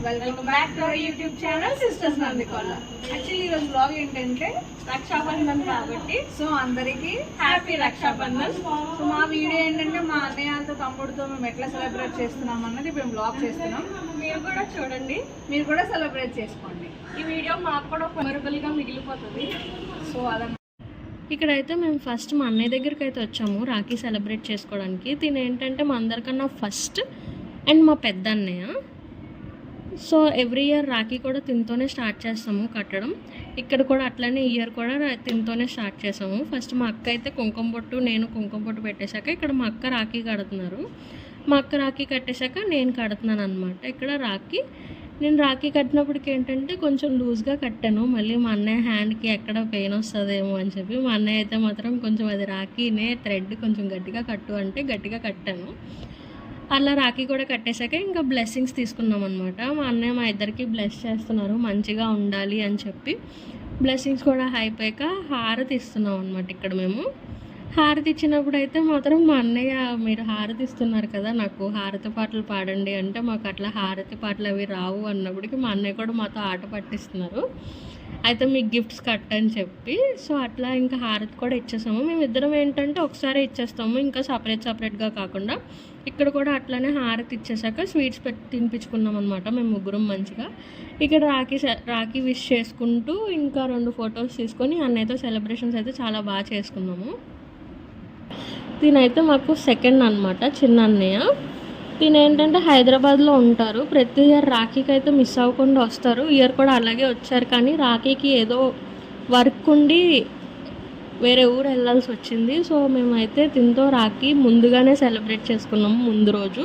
Welcome back to our YouTube channel sisters Nandikonda. Actually ఈరోజు blog ఏంటంటే రక్షాబంధన్ కాబట్టి సో అందరికీ హ్యాపీ రక్షాబంధన్. సో మా వీడియో ఏంటంటే మా అన్నయ్యతో తమ్ముడితో మేము ఎట్లా సెలబ్రేట్ చేస్తున్నాం అన్నది మేము బ్లాగ్ చేస్తున్నాం. మీరు కూడా చూడండి, మీరు కూడా సెలబ్రేట్ చేసుకోండి. ఈ వీడియో మాకు కూడా ఒక మెమరబుల్గా మిగిలిపోతుంది. సో అదన్న ఇక్కడైతే మేము ఫస్ట్ మా అన్నయ్య దగ్గరికి అయితే వచ్చాము రాఖీ సెలబ్రేట్ చేసుకోవడానికి. తిని ఏంటంటే మా అందరికన్నా ఫస్ట్ అండ్ మా పెద్ద అన్నయ్య. సో ఎవ్రీ ఇయర్ రాఖీ కూడా తినతోనే స్టార్ట్ చేస్తాము కట్టడం. ఇక్కడ కూడా అట్లనే ఇయర్ కూడా తినతోనే స్టార్ట్ చేసాము. ఫస్ట్ మా అక్క అయితే కుంకుమ బొట్టు, నేను కుంకుమ బొట్టు పెట్టేశాక ఇక్కడ మా అక్క రాఖీ కడుతున్నారు. మా అక్క రాఖీ కట్టేశాక నేను కడుతున్నాను అనమాట. ఇక్కడ రాఖీ నేను రాఖీ కట్టినప్పటికి ఏంటంటే కొంచెం లూజ్గా కట్టాను. మళ్ళీ మా అన్నయ్య హ్యాండ్కి ఎక్కడ పెయిన్ వస్తుందేమో అని చెప్పి మా అన్నయ్య అయితే మాత్రం కొంచెం అది రాఖీనే థ్రెడ్ కొంచెం గట్టిగా కట్టు అంటే గట్టిగా కట్టాను. అలా రాఖీ కూడా కట్టేశాక ఇంకా బ్లెస్సింగ్స్ తీసుకున్నాం అనమాట. మా అన్నయ్య మా ఇద్దరికి బ్లెస్ చేస్తున్నారు మంచిగా ఉండాలి అని చెప్పి. బ్లెస్సింగ్స్ కూడా అయిపోయాక హారతి ఇస్తున్నాం అనమాట. ఇక్కడ మేము హారతి ఇచ్చినప్పుడు అయితే మాత్రం మా అన్నయ్య మీరు హారతి ఇస్తున్నారు కదా, నాకు హారతి పాటలు పాడండి అంటే మాకు అట్లా హారతి పాటలు అవి రావు అన్నప్పటికీ మా అన్నయ్య కూడా మాతో ఆట పట్టిస్తున్నారు. అయితే మీకు గిఫ్ట్స్ కట్టని చెప్పి సో అట్లా ఇంకా హారతి కూడా ఇచ్చేసాము. మేము ఇద్దరం ఏంటంటే ఒకసారి ఇచ్చేస్తాము, ఇంకా సపరేట్గా కాకుండా. ఇక్కడ కూడా అట్లానే హారతి ఇచ్చేసాక స్వీట్స్ పెట్టి తినిపించుకున్నాం అనమాట మేము ముగ్గురం మంచిగా. ఇక్కడ రాఖీ విష్ చేసుకుంటూ ఇంకా 2 ఫొటోస్ తీసుకొని అన్నయ్యతో సెలబ్రేషన్స్ అయితే చాలా బాగా చేసుకున్నాము. దీనైతే మాకు సెకండ్ అనమాట, చిన్న అన్నయ్య. దీని ఏంటంటే హైదరాబాద్లో ఉంటారు. ప్రతి ఇయర్ రాఖీకి అయితే మిస్ అవ్వకుండా వస్తారు. ఇయర్ కూడా అలాగే వచ్చారు, కానీ రాఖీకి ఏదో వర్క్ ఉండి వేరే ఊరు వెళ్ళాల్సి వచ్చింది. సో మేమైతే దీంతో రాఖీ ముందుగానే సెలబ్రేట్ చేసుకున్నాము. ముందు రోజు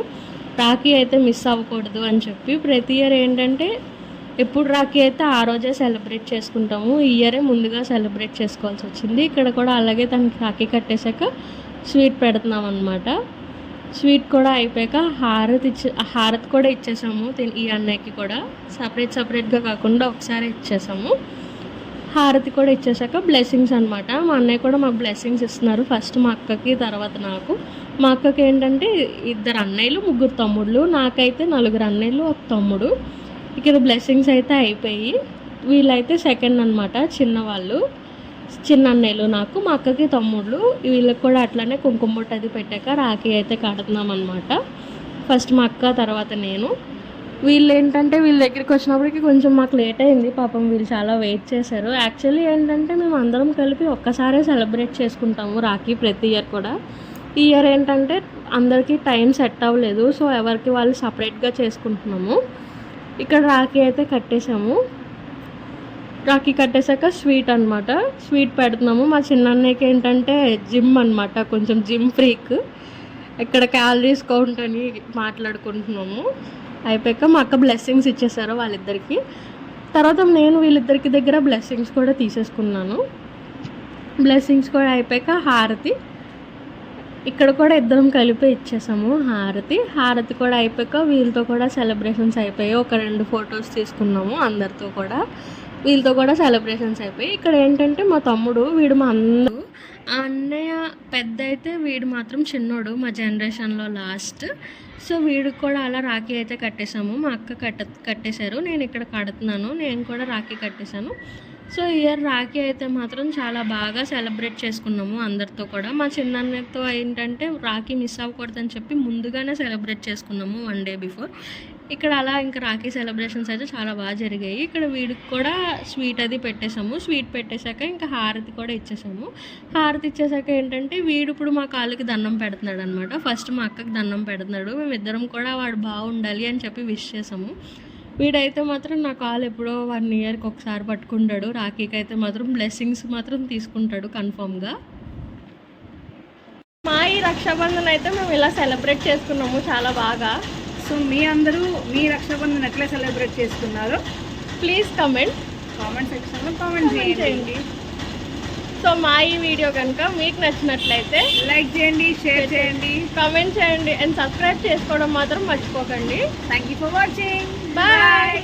రాఖీ అయితే మిస్ అవ్వకూడదు అని చెప్పి ప్రతి ఇయర్ ఏంటంటే ఎప్పుడు రాఖీ అయితే ఆ రోజే సెలబ్రేట్ చేసుకుంటాము. ఈ ఇయరే ముందుగా సెలబ్రేట్ చేసుకోవాల్సి వచ్చింది. ఇక్కడ కూడా అలాగే తనకి రాఖీ కట్టేశాక స్వీట్ పెడుతున్నాం అనమాట. స్వీట్ కూడా అయిపోయాక హారతి కూడా ఇచ్చేసాము. ఈ అన్నయ్యకి కూడా సపరేట్గా కాకుండా ఒకసారి ఇచ్చేసాము. హారతి కూడా ఇచ్చేసాక బ్లెస్సింగ్స్ అనమాట. మా అన్నయ్య కూడా మాకు బ్లెస్సింగ్స్ ఇస్తున్నారు. ఫస్ట్ మా అక్కకి, తర్వాత నాకు. మా అక్కకి ఏంటంటే 2 అన్నయ్యలు 3 తమ్ముళ్ళు, నాకైతే 4 అన్నయ్యలు 1 తమ్ముడు. ఇక్కడ బ్లెస్సింగ్స్ అయితే అయిపోయి వీళ్ళైతే సెకండ్ అనమాట, చిన్నవాళ్ళు, చిన్న అన్నయ్యలు నాకు, మా అక్కకి తమ్ముళ్ళు. వీళ్ళకి కూడా అట్లానే కుంకుమ బొట్టు అది పెట్టాక రాఖీ అయితే కడుతున్నాం అనమాట. ఫస్ట్ మా అక్క, తర్వాత నేను. వీళ్ళు ఏంటంటే వీళ్ళ దగ్గరికి వచ్చినప్పటికి కొంచెం మాకు లేట్ అయింది. పాపం వీళ్ళు చాలా వెయిట్ చేశారు. యాక్చువల్లీ ఏంటంటే మేము అందరం కలిపి ఒక్కసారే సెలబ్రేట్ చేసుకుంటాము రాఖీ ప్రతి ఇయర్ కూడా. ఈ ఇయర్ ఏంటంటే అందరికీ టైం సెట్ అవ్వలేదు, సో ఎవరికి వాళ్ళు సపరేట్గా చేసుకుంటున్నాము. ఇక్కడ రాఖీ అయితే కట్టేసాము. రాఖీ కట్టేశాక స్వీట్ అనమాట, స్వీట్ పెడుతున్నాము. మా చిన్న అన్నయ్యకి ఏంటంటే జిమ్ అనమాట, కొంచెం జిమ్ ఫ్రీక్. ఇక్కడ క్యాలరీస్ కౌంట్ అని మాట్లాడుకుంటున్నాము. అయిపోయాక మా అక్క బ్లెస్సింగ్స్ ఇచ్చేసారు వాళ్ళిద్దరికి. తర్వాత నేను వీళ్ళిద్దరికి దగ్గర బ్లెస్సింగ్స్ కూడా తీసేసుకున్నాను. బ్లెస్సింగ్స్ కూడా అయిపోయాక హారతి ఇక్కడ కూడా ఇద్దరం కలిపి ఇచ్చేసాము. హారతి కూడా అయిపోయాక వీళ్ళతో కూడా సెలబ్రేషన్స్ అయిపోయాయి. ఒక 2 ఫొటోస్ తీసుకున్నాము అందరితో కూడా. వీళ్ళతో కూడా సెలబ్రేషన్స్ అయిపోయి ఇక్కడ ఏంటంటే మా తమ్ముడు, వీడు మా అన్నయ్య పెద్ద అయితే వీడు మాత్రం చిన్నోడు, మా జనరేషన్లో లాస్ట్. సో వీడికి కూడా అలా రాఖీ అయితే కట్టేసాము. మా అక్క కట్టేశారు, నేను ఇక్కడ కడుతున్నాను. నేను కూడా రాఖీ కట్టేశాను. సో ఇయర్ రాఖీ అయితే మాత్రం చాలా బాగా సెలబ్రేట్ చేసుకున్నాము అందరితో కూడా. మా చిన్నన్నతో ఏంటంటే రాఖీ మిస్ అవ్వకూడదని చెప్పి ముందుగానే సెలబ్రేట్ చేసుకున్నాము 1 డే బిఫోర్. ఇక్కడ అలా ఇంకా రాఖీ సెలబ్రేషన్స్ అయితే చాలా బాగా జరిగాయి. ఇక్కడ వీడికి కూడా స్వీట్ అది పెట్టేసాము. స్వీట్ పెట్టేశాక ఇంకా హారతి కూడా ఇచ్చేసాము. హారతి ఇచ్చేసాక ఏంటంటే వీడు ఇప్పుడు మా కాళ్ళకి దండం పెడుతున్నాడు అనమాట. ఫస్ట్ మా అక్కకి దండం పెడుతున్నాడు. మేమిద్దరం కూడా వాడు బాగుండాలి అని చెప్పి విష్ చేసాము. వీడైతే మాత్రం నా కాలు ఎప్పుడో 1 ఇయర్కి ఒకసారి పట్టుకుంటాడు. రాఖీకి అయితే మాత్రం బ్లెస్సింగ్స్ మాత్రం తీసుకుంటాడు కన్ఫామ్గా. మా ఈ రక్షాబంధన్ అయితే మేము ఇలా సెలబ్రేట్ చేసుకున్నాము చాలా బాగా. సో మీ అందరూ మీ రక్షాబంధన్ ఎట్లా సెలబ్రేట్ చేసుకున్నారో ప్లీజ్ కామెంట్ సెక్షన్లో కామెంట్ చేయండి. సో మా ఈ వీడియో కనుక మీకు నచ్చినట్లయితే లైక్ చేయండి, షేర్ చేయండి, కామెంట్ చేయండి అండ్ సబ్స్క్రైబ్ చేసుకోవడం మాత్రం మర్చిపోకండి. Thank you for watching. Bye.